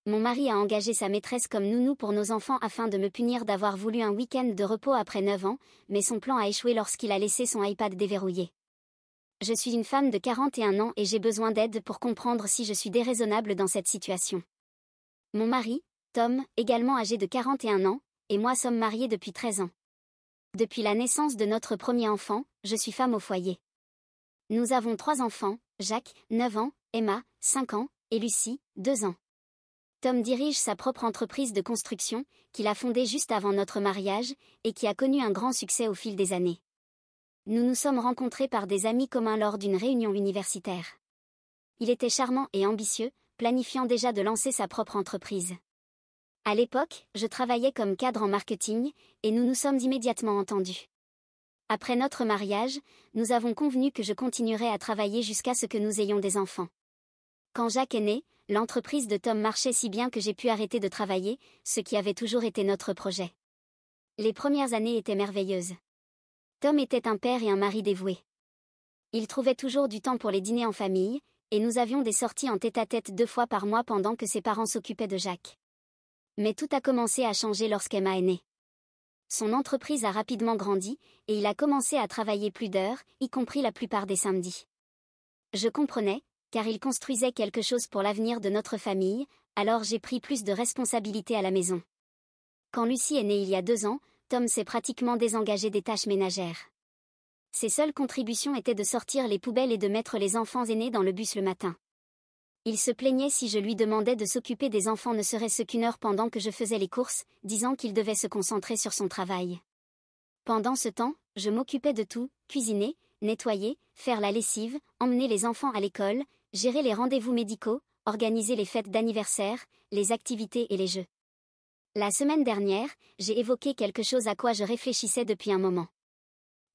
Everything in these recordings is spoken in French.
Mon mari a engagé sa maîtresse comme nounou pour nos enfants afin de me punir d'avoir voulu un week-end de repos après 9 ans, mais son plan a échoué lorsqu'il a laissé son iPad déverrouillé. Je suis une femme de 41 ans et j'ai besoin d'aide pour comprendre si je suis déraisonnable dans cette situation. Mon mari, Tom, également âgé de 41 ans, et moi sommes mariés depuis 13 ans. Depuis la naissance de notre premier enfant, je suis femme au foyer. Nous avons 3 enfants, Jacques, 9 ans, Emma, 5 ans, et Lucie, 2 ans. Tom dirige sa propre entreprise de construction, qu'il a fondée juste avant notre mariage, et qui a connu un grand succès au fil des années. Nous nous sommes rencontrés par des amis communs lors d'une réunion universitaire. Il était charmant et ambitieux, planifiant déjà de lancer sa propre entreprise. À l'époque, je travaillais comme cadre en marketing, et nous nous sommes immédiatement entendus. Après notre mariage, nous avons convenu que je continuerai à travailler jusqu'à ce que nous ayons des enfants. Quand Jacques est né, l'entreprise de Tom marchait si bien que j'ai pu arrêter de travailler, ce qui avait toujours été notre projet. Les premières années étaient merveilleuses. Tom était un père et un mari dévoués. Il trouvait toujours du temps pour les dîners en famille, et nous avions des sorties en tête-à-tête 2 fois par mois pendant que ses parents s'occupaient de Jacques. Mais tout a commencé à changer lorsqu'Emma est née. Son entreprise a rapidement grandi, et il a commencé à travailler plus d'heures, y compris la plupart des samedis. Je comprenais, car il construisait quelque chose pour l'avenir de notre famille, alors j'ai pris plus de responsabilités à la maison. Quand Lucie est née il y a 2 ans, Tom s'est pratiquement désengagé des tâches ménagères. Ses seules contributions étaient de sortir les poubelles et de mettre les enfants aînés dans le bus le matin. Il se plaignait si je lui demandais de s'occuper des enfants ne serait-ce qu'1 heure pendant que je faisais les courses, disant qu'il devait se concentrer sur son travail. Pendant ce temps, je m'occupais de tout, cuisiner, nettoyer, faire la lessive, emmener les enfants à l'école, gérer les rendez-vous médicaux, organiser les fêtes d'anniversaire, les activités et les jeux. La semaine dernière, j'ai évoqué quelque chose à quoi je réfléchissais depuis un moment.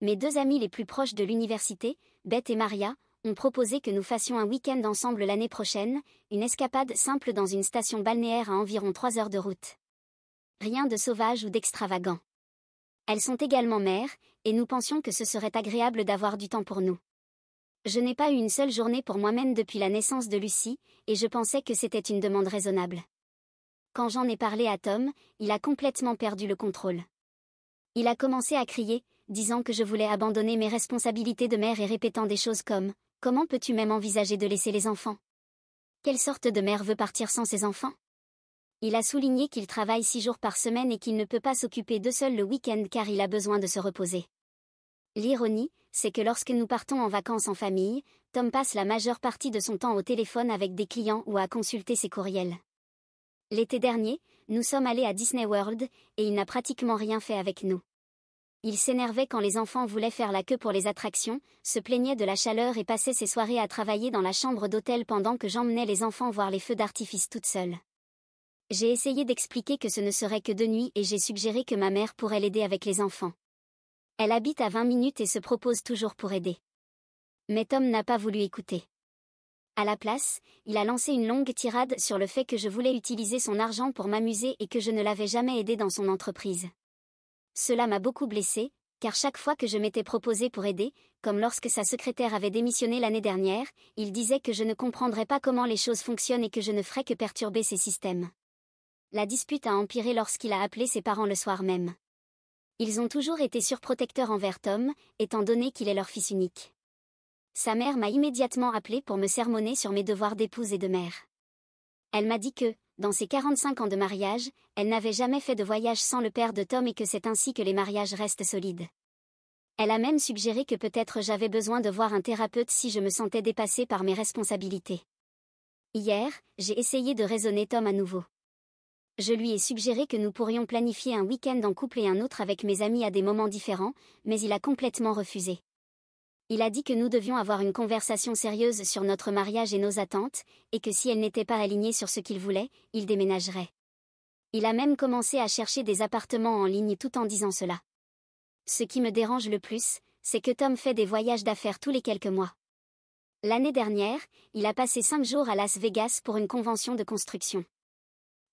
Mes 2 amies les plus proches de l'université, Beth et Maria, ont proposé que nous fassions un week-end ensemble l'année prochaine, une escapade simple dans une station balnéaire à environ 3 heures de route. Rien de sauvage ou d'extravagant. Elles sont également mères, et nous pensions que ce serait agréable d'avoir du temps pour nous. Je n'ai pas eu une seule journée pour moi-même depuis la naissance de Lucie, et je pensais que c'était une demande raisonnable. Quand j'en ai parlé à Tom, il a complètement perdu le contrôle. Il a commencé à crier, disant que je voulais abandonner mes responsabilités de mère et répétant des choses comme « Comment peux-tu même envisager de laisser les enfants ? Quelle sorte de mère veut partir sans ses enfants ?» Il a souligné qu'il travaille 6 jours par semaine et qu'il ne peut pas s'occuper d'eux seul le week-end car il a besoin de se reposer. L'ironie, c'est que lorsque nous partons en vacances en famille, Tom passe la majeure partie de son temps au téléphone avec des clients ou à consulter ses courriels. L'été dernier, nous sommes allés à Disney World, et il n'a pratiquement rien fait avec nous. Il s'énervait quand les enfants voulaient faire la queue pour les attractions, se plaignait de la chaleur et passait ses soirées à travailler dans la chambre d'hôtel pendant que j'emmenais les enfants voir les feux d'artifice toute seule. J'ai essayé d'expliquer que ce ne serait que de nuit et j'ai suggéré que ma mère pourrait l'aider avec les enfants. Elle habite à 20 minutes et se propose toujours pour aider. Mais Tom n'a pas voulu écouter. À la place, il a lancé une longue tirade sur le fait que je voulais utiliser son argent pour m'amuser et que je ne l'avais jamais aidé dans son entreprise. Cela m'a beaucoup blessée, car chaque fois que je m'étais proposé pour aider, comme lorsque sa secrétaire avait démissionné l'année dernière, il disait que je ne comprendrais pas comment les choses fonctionnent et que je ne ferais que perturber ses systèmes. La dispute a empiré lorsqu'il a appelé ses parents le soir même. Ils ont toujours été surprotecteurs envers Tom, étant donné qu'il est leur fils unique. Sa mère m'a immédiatement appelé pour me sermonner sur mes devoirs d'épouse et de mère. Elle m'a dit que, dans ses 45 ans de mariage, elle n'avait jamais fait de voyage sans le père de Tom et que c'est ainsi que les mariages restent solides. Elle a même suggéré que peut-être j'avais besoin de voir un thérapeute si je me sentais dépassée par mes responsabilités. Hier, j'ai essayé de raisonner Tom à nouveau. Je lui ai suggéré que nous pourrions planifier un week-end en couple et un autre avec mes amis à des moments différents, mais il a complètement refusé. Il a dit que nous devions avoir une conversation sérieuse sur notre mariage et nos attentes, et que si elle n'était pas alignée sur ce qu'il voulait, il déménagerait. Il a même commencé à chercher des appartements en ligne tout en disant cela. Ce qui me dérange le plus, c'est que Tom fait des voyages d'affaires tous les quelques mois. L'année dernière, il a passé 5 jours à Las Vegas pour une convention de construction.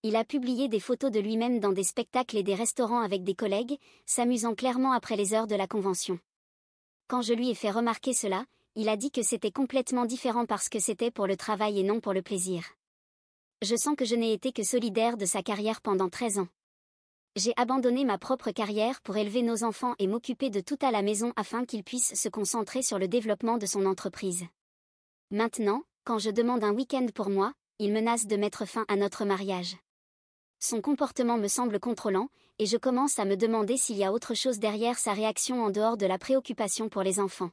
Il a publié des photos de lui-même dans des spectacles et des restaurants avec des collègues, s'amusant clairement après les heures de la convention. Quand je lui ai fait remarquer cela, il a dit que c'était complètement différent parce que c'était pour le travail et non pour le plaisir. Je sens que je n'ai été que solidaire de sa carrière pendant 13 ans. J'ai abandonné ma propre carrière pour élever nos enfants et m'occuper de tout à la maison afin qu'il puisse se concentrer sur le développement de son entreprise. Maintenant, quand je demande un week-end pour moi, il menace de mettre fin à notre mariage. Son comportement me semble contrôlant, et je commence à me demander s'il y a autre chose derrière sa réaction en dehors de la préoccupation pour les enfants.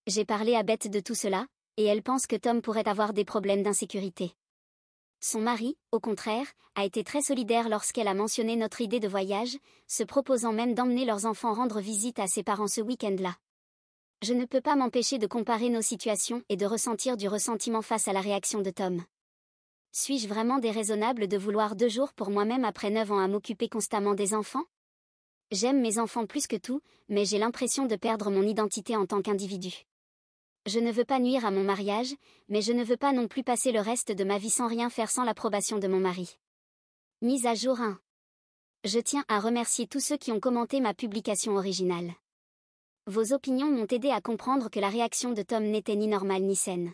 J'ai parlé à Beth de tout cela, et elle pense que Tom pourrait avoir des problèmes d'insécurité. Son mari, au contraire, a été très solidaire lorsqu'elle a mentionné notre idée de voyage, se proposant même d'emmener leurs enfants rendre visite à ses parents ce week-end-là. Je ne peux pas m'empêcher de comparer nos situations et de ressentir du ressentiment face à la réaction de Tom. Suis-je vraiment déraisonnable de vouloir 2 jours pour moi-même après 9 ans à m'occuper constamment des enfants? J'aime mes enfants plus que tout, mais j'ai l'impression de perdre mon identité en tant qu'individu. Je ne veux pas nuire à mon mariage, mais je ne veux pas non plus passer le reste de ma vie sans rien faire sans l'approbation de mon mari. Mise à jour 1. Je tiens à remercier tous ceux qui ont commenté ma publication originale. Vos opinions m'ont aidé à comprendre que la réaction de Tom n'était ni normale ni saine.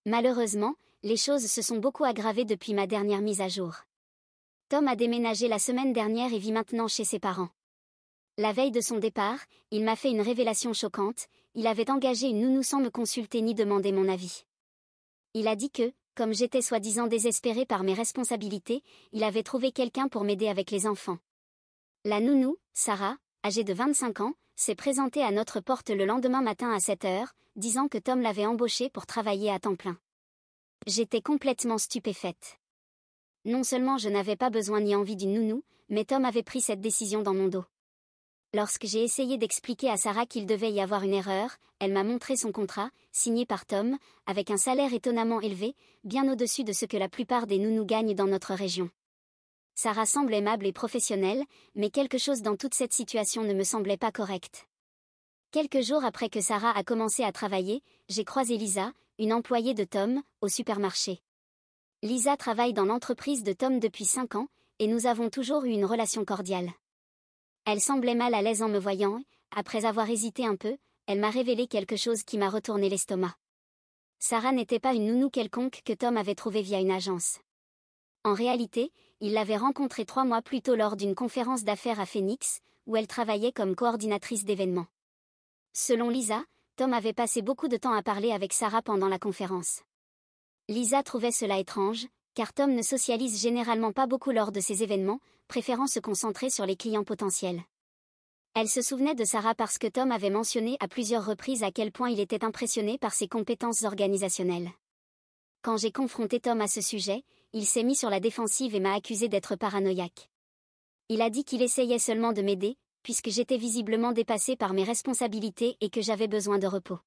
Malheureusement, les choses se sont beaucoup aggravées depuis ma dernière mise à jour. Tom a déménagé la semaine dernière et vit maintenant chez ses parents. La veille de son départ, il m'a fait une révélation choquante, il avait engagé une nounou sans me consulter ni demander mon avis. Il a dit que, comme j'étais soi-disant désespérée par mes responsabilités, il avait trouvé quelqu'un pour m'aider avec les enfants. La nounou, Sarah, âgée de 25 ans, s'est présentée à notre porte le lendemain matin à 7 heures, disant que Tom l'avait embauchée pour travailler à temps plein. J'étais complètement stupéfaite. Non seulement je n'avais pas besoin ni envie d'une nounou, mais Tom avait pris cette décision dans mon dos. Lorsque j'ai essayé d'expliquer à Sarah qu'il devait y avoir une erreur, elle m'a montré son contrat, signé par Tom, avec un salaire étonnamment élevé, bien au-dessus de ce que la plupart des nounous gagnent dans notre région. Sarah semble aimable et professionnelle, mais quelque chose dans toute cette situation ne me semblait pas correct. Quelques jours après que Sarah a commencé à travailler, j'ai croisé Lisa, une employée de Tom, au supermarché. Lisa travaille dans l'entreprise de Tom depuis 5 ans, et nous avons toujours eu une relation cordiale. Elle semblait mal à l'aise en me voyant, et, après avoir hésité un peu, elle m'a révélé quelque chose qui m'a retourné l'estomac. Sarah n'était pas une nounou quelconque que Tom avait trouvée via une agence. En réalité, il l'avait rencontrée 3 mois plus tôt lors d'une conférence d'affaires à Phoenix, où elle travaillait comme coordinatrice d'événements. Selon Lisa, Tom avait passé beaucoup de temps à parler avec Sarah pendant la conférence. Lisa trouvait cela étrange, car Tom ne socialise généralement pas beaucoup lors de ces événements, préférant se concentrer sur les clients potentiels. Elle se souvenait de Sarah parce que Tom avait mentionné à plusieurs reprises à quel point il était impressionné par ses compétences organisationnelles. Quand j'ai confronté Tom à ce sujet, il s'est mis sur la défensive et m'a accusé d'être paranoïaque. Il a dit qu'il essayait seulement de m'aider, puisque j'étais visiblement dépassée par mes responsabilités et que j'avais besoin de repos.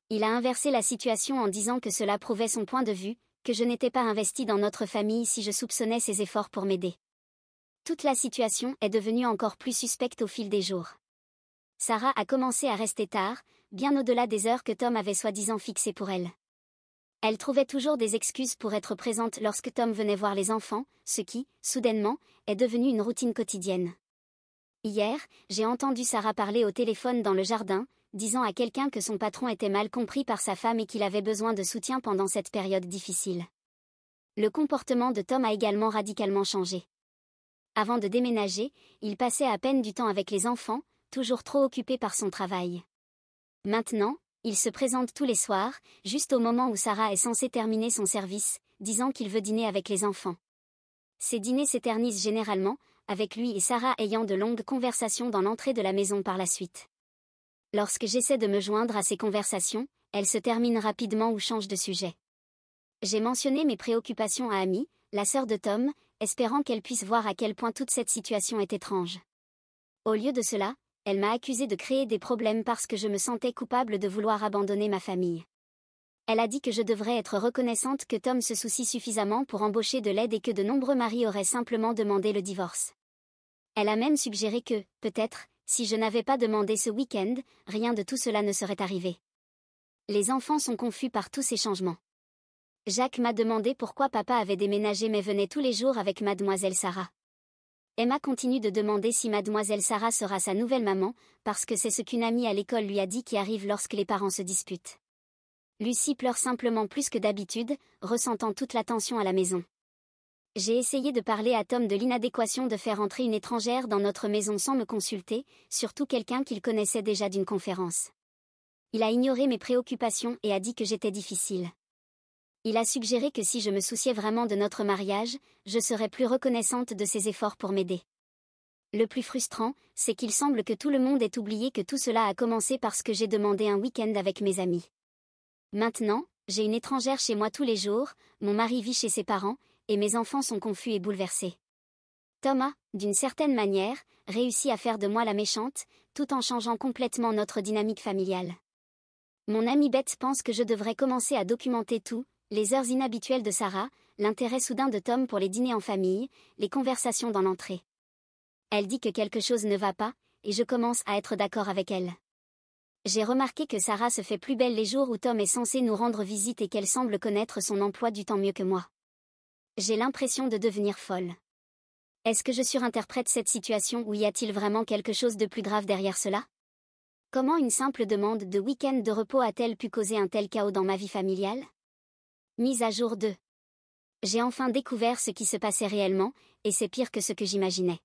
Il a inversé la situation en disant que cela prouvait son point de vue, que je n'étais pas investie dans notre famille si je soupçonnais ses efforts pour m'aider. Toute la situation est devenue encore plus suspecte au fil des jours. Sarah a commencé à rester tard, bien au-delà des heures que Tom avait soi-disant fixées pour elle. Elle trouvait toujours des excuses pour être présente lorsque Tom venait voir les enfants, ce qui, soudainement, est devenu une routine quotidienne. Hier, j'ai entendu Sarah parler au téléphone dans le jardin, disant à quelqu'un que son patron était mal compris par sa femme et qu'il avait besoin de soutien pendant cette période difficile. Le comportement de Tom a également radicalement changé. Avant de déménager, il passait à peine du temps avec les enfants, toujours trop occupé par son travail. Maintenant, il se présente tous les soirs, juste au moment où Sarah est censée terminer son service, disant qu'il veut dîner avec les enfants. Ces dîners s'éternisent généralement, avec lui et Sarah ayant de longues conversations dans l'entrée de la maison par la suite. Lorsque j'essaie de me joindre à ces conversations, elles se terminent rapidement ou changent de sujet. J'ai mentionné mes préoccupations à Amy, la sœur de Tom, espérant qu'elle puisse voir à quel point toute cette situation est étrange. Au lieu de cela, elle m'a accusé de créer des problèmes parce que je me sentais coupable de vouloir abandonner ma famille. Elle a dit que je devrais être reconnaissante que Tom se soucie suffisamment pour embaucher de l'aide et que de nombreux maris auraient simplement demandé le divorce. Elle a même suggéré que, peut-être, si je n'avais pas demandé ce week-end, rien de tout cela ne serait arrivé. Les enfants sont confus par tous ces changements. Jacques m'a demandé pourquoi papa avait déménagé mais venait tous les jours avec mademoiselle Sarah. Emma continue de demander si mademoiselle Sarah sera sa nouvelle maman, parce que c'est ce qu'une amie à l'école lui a dit qui arrive lorsque les parents se disputent. Lucie pleure simplement plus que d'habitude, ressentant toute la tension à la maison. J'ai essayé de parler à Tom de l'inadéquation de faire entrer une étrangère dans notre maison sans me consulter, surtout quelqu'un qu'il connaissait déjà d'une conférence. Il a ignoré mes préoccupations et a dit que j'étais difficile. Il a suggéré que si je me souciais vraiment de notre mariage, je serais plus reconnaissante de ses efforts pour m'aider. Le plus frustrant, c'est qu'il semble que tout le monde ait oublié que tout cela a commencé parce que j'ai demandé un week-end avec mes amis. Maintenant, j'ai une étrangère chez moi tous les jours, mon mari vit chez ses parents, et mes enfants sont confus et bouleversés. Tom a, d'une certaine manière, réussi à faire de moi la méchante, tout en changeant complètement notre dynamique familiale. Mon amie Beth pense que je devrais commencer à documenter tout, les heures inhabituelles de Sarah, l'intérêt soudain de Tom pour les dîners en famille, les conversations dans l'entrée. Elle dit que quelque chose ne va pas, et je commence à être d'accord avec elle. J'ai remarqué que Sarah se fait plus belle les jours où Tom est censé nous rendre visite et qu'elle semble connaître son emploi du temps mieux que moi. J'ai l'impression de devenir folle. Est-ce que je surinterprète cette situation ou y a-t-il vraiment quelque chose de plus grave derrière cela? Comment une simple demande de week-end de repos a-t-elle pu causer un tel chaos dans ma vie familiale? Mise à jour 2. J'ai enfin découvert ce qui se passait réellement, et c'est pire que ce que j'imaginais.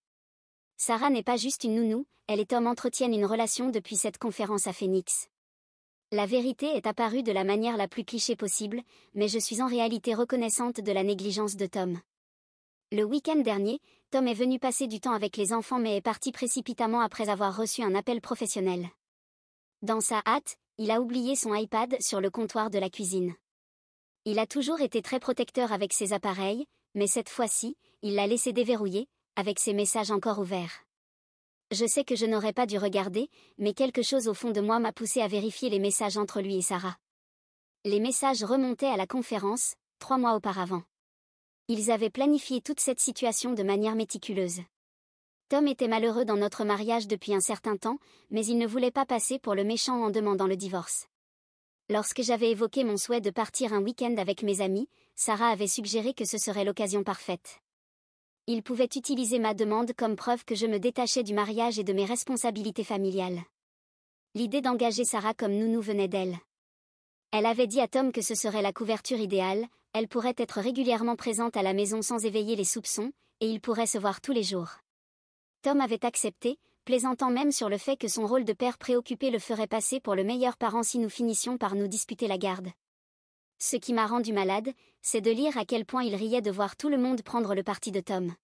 Sarah n'est pas juste une nounou, elle et Tom entretiennent une relation depuis cette conférence à Phoenix. La vérité est apparue de la manière la plus cliché possible, mais je suis en réalité reconnaissante de la négligence de Tom. Le week-end dernier, Tom est venu passer du temps avec les enfants mais est parti précipitamment après avoir reçu un appel professionnel. Dans sa hâte, il a oublié son iPad sur le comptoir de la cuisine. Il a toujours été très protecteur avec ses appareils, mais cette fois-ci, il l'a laissé déverrouiller, avec ses messages encore ouverts. Je sais que je n'aurais pas dû regarder, mais quelque chose au fond de moi m'a poussé à vérifier les messages entre lui et Sarah. Les messages remontaient à la conférence, 3 mois auparavant. Ils avaient planifié toute cette situation de manière méticuleuse. Tom était malheureux dans notre mariage depuis un certain temps, mais il ne voulait pas passer pour le méchant en demandant le divorce. Lorsque j'avais évoqué mon souhait de partir un week-end avec mes amis, Sarah avait suggéré que ce serait l'occasion parfaite. Il pouvait utiliser ma demande comme preuve que je me détachais du mariage et de mes responsabilités familiales. L'idée d'engager Sarah comme nounou venait d'elle. Elle avait dit à Tom que ce serait la couverture idéale, elle pourrait être régulièrement présente à la maison sans éveiller les soupçons, et ils pourraient se voir tous les jours. Tom avait accepté, plaisantant même sur le fait que son rôle de père préoccupé le ferait passer pour le meilleur parent si nous finissions par nous disputer la garde. Ce qui m'a rendu malade, c'est de lire à quel point il riait de voir tout le monde prendre le parti de Tom.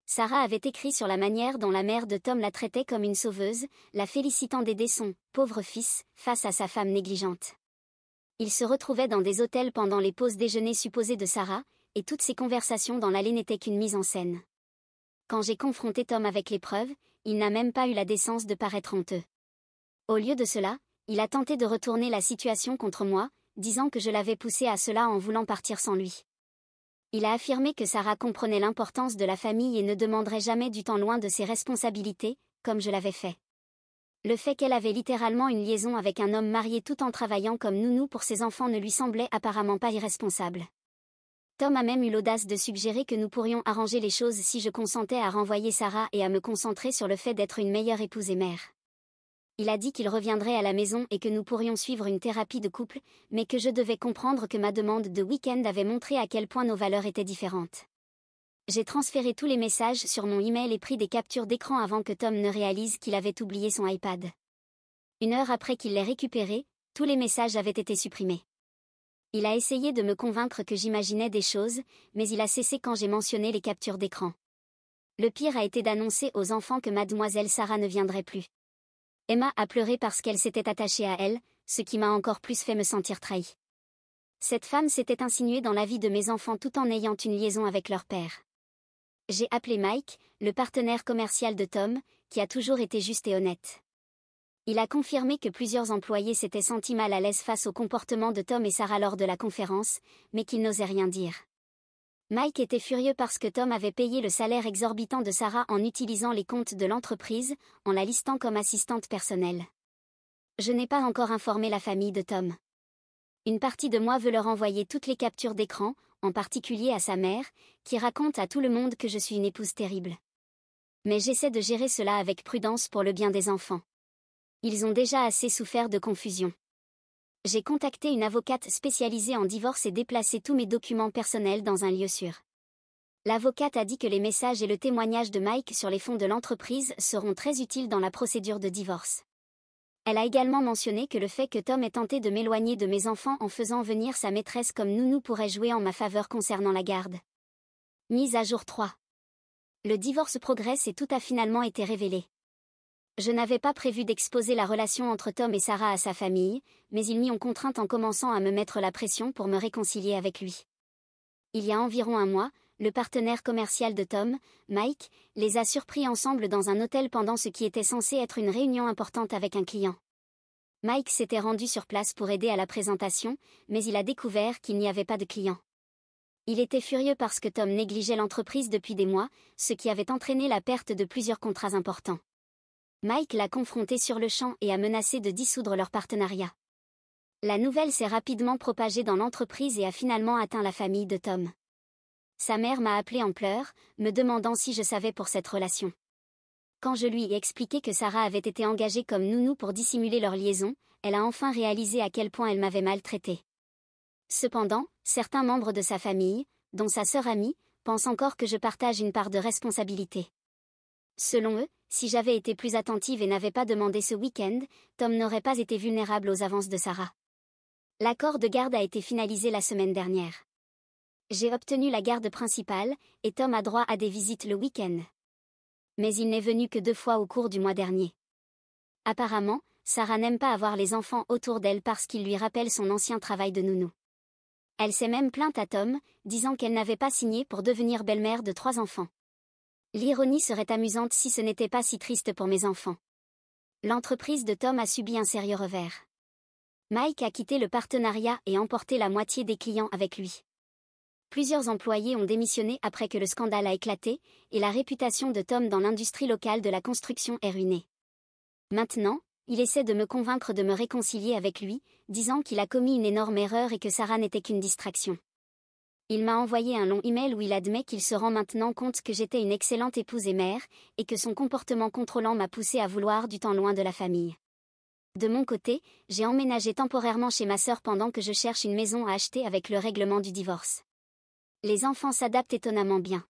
Sarah avait écrit sur la manière dont la mère de Tom la traitait comme une sauveuse, la félicitant d'aider son « pauvre fils » face à sa femme négligente. Il se retrouvait dans des hôtels pendant les pauses déjeuner supposées de Sarah, et toutes ces conversations dans l'allée n'étaient qu'une mise en scène. Quand j'ai confronté Tom avec les preuves, il n'a même pas eu la décence de paraître honteux. Au lieu de cela, il a tenté de retourner la situation contre moi, disant que je l'avais poussé à cela en voulant partir sans lui. Il a affirmé que Sarah comprenait l'importance de la famille et ne demanderait jamais du temps loin de ses responsabilités, comme je l'avais fait. Le fait qu'elle avait littéralement une liaison avec un homme marié tout en travaillant comme nounou pour ses enfants ne lui semblait apparemment pas irresponsable. Tom a même eu l'audace de suggérer que nous pourrions arranger les choses si je consentais à renvoyer Sarah et à me concentrer sur le fait d'être une meilleure épouse et mère. Il a dit qu'il reviendrait à la maison et que nous pourrions suivre une thérapie de couple, mais que je devais comprendre que ma demande de week-end avait montré à quel point nos valeurs étaient différentes. J'ai transféré tous les messages sur mon email et pris des captures d'écran avant que Tom ne réalise qu'il avait oublié son iPad. 1 heure après qu'il l'ait récupéré, tous les messages avaient été supprimés. Il a essayé de me convaincre que j'imaginais des choses, mais il a cessé quand j'ai mentionné les captures d'écran. Le pire a été d'annoncer aux enfants que mademoiselle Sarah ne viendrait plus. Emma a pleuré parce qu'elle s'était attachée à elle, ce qui m'a encore plus fait me sentir trahie. Cette femme s'était insinuée dans la vie de mes enfants tout en ayant une liaison avec leur père. J'ai appelé Mike, le partenaire commercial de Tom, qui a toujours été juste et honnête. Il a confirmé que plusieurs employés s'étaient sentis mal à l'aise face au comportement de Tom et Sarah lors de la conférence, mais qu'ils n'osaient rien dire. Mike était furieux parce que Tom avait payé le salaire exorbitant de Sarah en utilisant les comptes de l'entreprise, en la listant comme assistante personnelle. Je n'ai pas encore informé la famille de Tom. Une partie de moi veut leur envoyer toutes les captures d'écran, en particulier à sa mère, qui raconte à tout le monde que je suis une épouse terrible. Mais j'essaie de gérer cela avec prudence pour le bien des enfants. Ils ont déjà assez souffert de confusion. J'ai contacté une avocate spécialisée en divorce et déplacé tous mes documents personnels dans un lieu sûr. L'avocate a dit que les messages et le témoignage de Mike sur les fonds de l'entreprise seront très utiles dans la procédure de divorce. Elle a également mentionné que le fait que Tom ait tenté de m'éloigner de mes enfants en faisant venir sa maîtresse comme nounou pourrait jouer en ma faveur concernant la garde. Mise à jour 3. Le divorce progresse et tout a finalement été révélé. Je n'avais pas prévu d'exposer la relation entre Tom et Sarah à sa famille, mais ils m'y ont contrainte en commençant à me mettre la pression pour me réconcilier avec lui. Il y a environ un mois, le partenaire commercial de Tom, Mike, les a surpris ensemble dans un hôtel pendant ce qui était censé être une réunion importante avec un client. Mike s'était rendu sur place pour aider à la présentation, mais il a découvert qu'il n'y avait pas de client. Il était furieux parce que Tom négligeait l'entreprise depuis des mois, ce qui avait entraîné la perte de plusieurs contrats importants. Mike l'a confronté sur le champ et a menacé de dissoudre leur partenariat. La nouvelle s'est rapidement propagée dans l'entreprise et a finalement atteint la famille de Tom. Sa mère m'a appelé en pleurs, me demandant si je savais pour cette relation. Quand je lui ai expliqué que Sarah avait été engagée comme nounou pour dissimuler leur liaison, elle a enfin réalisé à quel point elle m'avait maltraitée. Cependant, certains membres de sa famille, dont sa sœur amie, pensent encore que je partage une part de responsabilité. Selon eux, si j'avais été plus attentive et n'avais pas demandé ce week-end, Tom n'aurait pas été vulnérable aux avances de Sarah. L'accord de garde a été finalisé la semaine dernière. J'ai obtenu la garde principale, et Tom a droit à des visites le week-end. Mais il n'est venu que 2 fois au cours du mois dernier. Apparemment, Sarah n'aime pas avoir les enfants autour d'elle parce qu'il lui rappelle son ancien travail de nounou. Elle s'est même plainte à Tom, disant qu'elle n'avait pas signé pour devenir belle-mère de 3 enfants. L'ironie serait amusante si ce n'était pas si triste pour mes enfants. L'entreprise de Tom a subi un sérieux revers. Mike a quitté le partenariat et emporté la moitié des clients avec lui. Plusieurs employés ont démissionné après que le scandale a éclaté, et la réputation de Tom dans l'industrie locale de la construction est ruinée. Maintenant, il essaie de me convaincre de me réconcilier avec lui, disant qu'il a commis une énorme erreur et que Sarah n'était qu'une distraction. Il m'a envoyé un long email où il admet qu'il se rend maintenant compte que j'étais une excellente épouse et mère, et que son comportement contrôlant m'a poussé à vouloir du temps loin de la famille. De mon côté, j'ai emménagé temporairement chez ma sœur pendant que je cherche une maison à acheter avec le règlement du divorce. Les enfants s'adaptent étonnamment bien.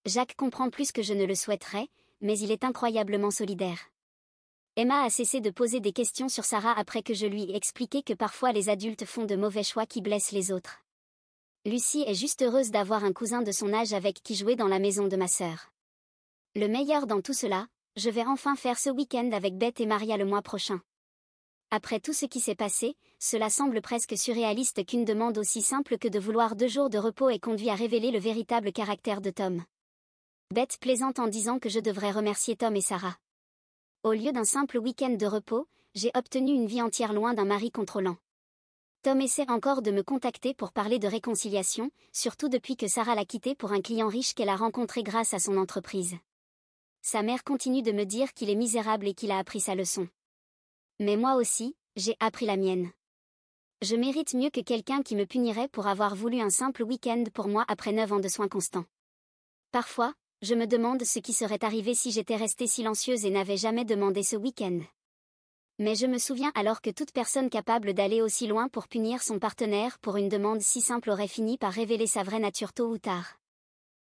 Jacques comprend plus que je ne le souhaiterais, mais il est incroyablement solidaire. Emma a cessé de poser des questions sur Sarah après que je lui ai expliqué que parfois les adultes font de mauvais choix qui blessent les autres. Lucie est juste heureuse d'avoir un cousin de son âge avec qui jouer dans la maison de ma sœur. Le meilleur dans tout cela, je vais enfin faire ce week-end avec Beth et Maria le mois prochain. Après tout ce qui s'est passé, cela semble presque surréaliste qu'une demande aussi simple que de vouloir 2 jours de repos ait conduit à révéler le véritable caractère de Tom. Beth plaisante en disant que je devrais remercier Tom et Sarah. Au lieu d'un simple week-end de repos, j'ai obtenu une vie entière loin d'un mari contrôlant. Tom essaie encore de me contacter pour parler de réconciliation, surtout depuis que Sarah l'a quitté pour un client riche qu'elle a rencontré grâce à son entreprise. Sa mère continue de me dire qu'il est misérable et qu'il a appris sa leçon. Mais moi aussi, j'ai appris la mienne. Je mérite mieux que quelqu'un qui me punirait pour avoir voulu un simple week-end pour moi après 9 ans de soins constants. Parfois, je me demande ce qui serait arrivé si j'étais restée silencieuse et n'avais jamais demandé ce week-end. Mais je me souviens alors que toute personne capable d'aller aussi loin pour punir son partenaire pour une demande si simple aurait fini par révéler sa vraie nature tôt ou tard.